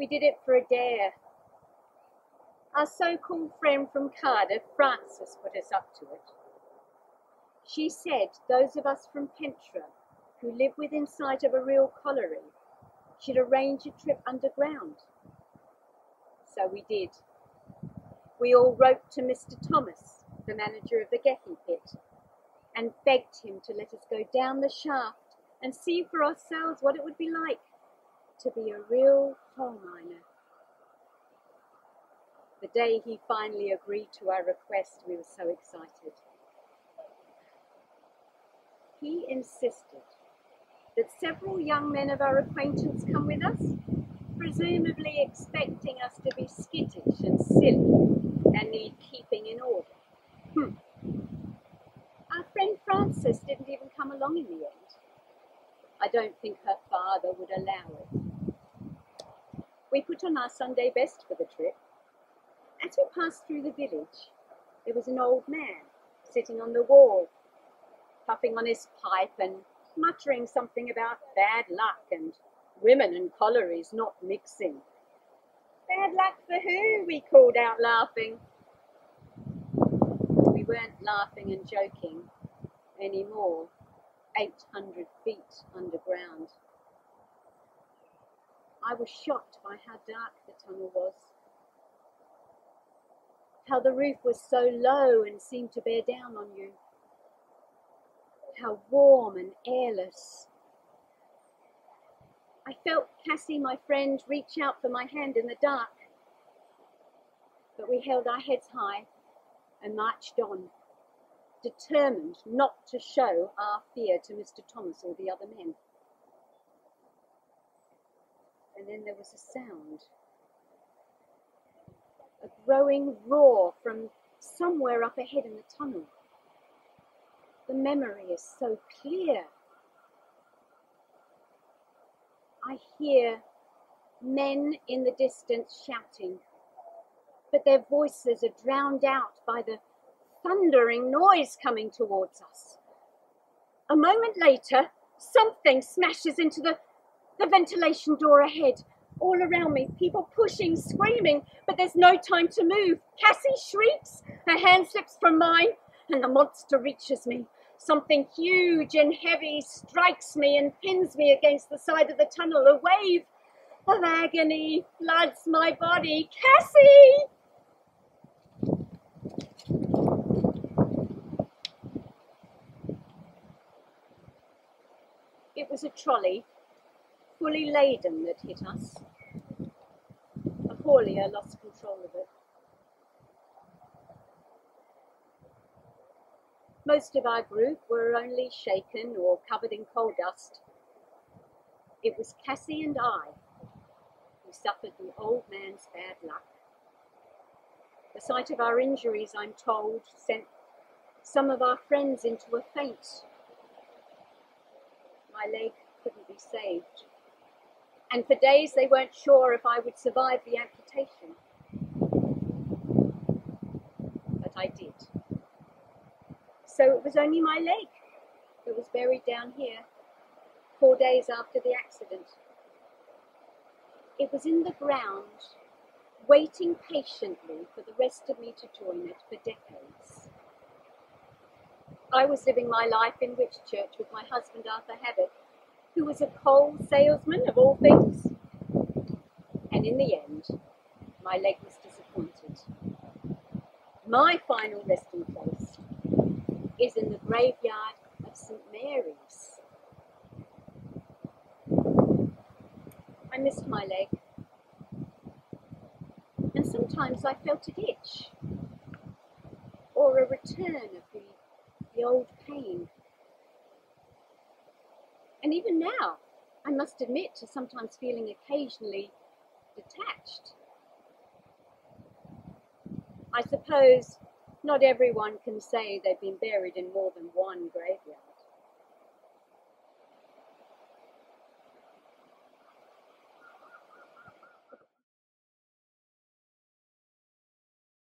We did it for a dare. Our so-called friend from Cardiff, Frances, put us up to it. She said those of us from Pentra who live within sight of a real colliery should arrange a trip underground. So we did. We all wrote to Mr. Thomas, the manager of the Gethy pit, and begged him to let us go down the shaft and see for ourselves what it would be like to be a real coal miner. The day he finally agreed to our request, we were so excited. He insisted that several young men of our acquaintance come with us, presumably expecting us to be skittish and silly and need keeping in order. Our friend Frances didn't even come along in the end. I don't think her father would allow it. We put on our Sunday best for the trip. As we passed through the village, there was an old man sitting on the wall, puffing on his pipe and muttering something about bad luck and women and collieries not mixing. Bad luck for who? We called out laughing. We weren't laughing and joking anymore, 800 feet underground. I was shocked by how dark the tunnel was, how the roof was so low and seemed to bear down on you, how warm and airless. I felt Cassie, my friend, reach out for my hand in the dark, but we held our heads high and marched on, determined not to show our fear to Mr. Thomas or the other men. And then there was a sound, a growing roar from somewhere up ahead in the tunnel. The memory is so clear. I hear men in the distance shouting, but their voices are drowned out by the thundering noise coming towards us. A moment later, something smashes into the ventilation door ahead. All around me, people pushing, screaming, but there's no time to move. Cassie shrieks, her hand slips from mine, and the monster reaches me. Something huge and heavy strikes me and pins me against the side of the tunnel. A wave of agony floods my body. Cassie! It was a trolley, fully laden, that hit us. A haulier lost control of it. Most of our group were only shaken or covered in coal dust. It was Cassie and I who suffered the old man's bad luck. The sight of our injuries, I'm told, sent some of our friends into a faint. My leg couldn't be saved, and for days they weren't sure if I would survive the amputation. But I did. So it was only my leg that was buried down here, 4 days after the accident. It was in the ground, waiting patiently for the rest of me to join it for decades. I was living my life in Whitchurch with my husband Arthur Habit, who was a coal salesman of all things. And in the end, my leg was disappointed. My final resting place is in the graveyard of St. Mary's. I missed my leg, and sometimes I felt it itch, or a return of the old pain. And even now, I must admit to sometimes feeling occasionally detached. I suppose not everyone can say they've been buried in more than one graveyard.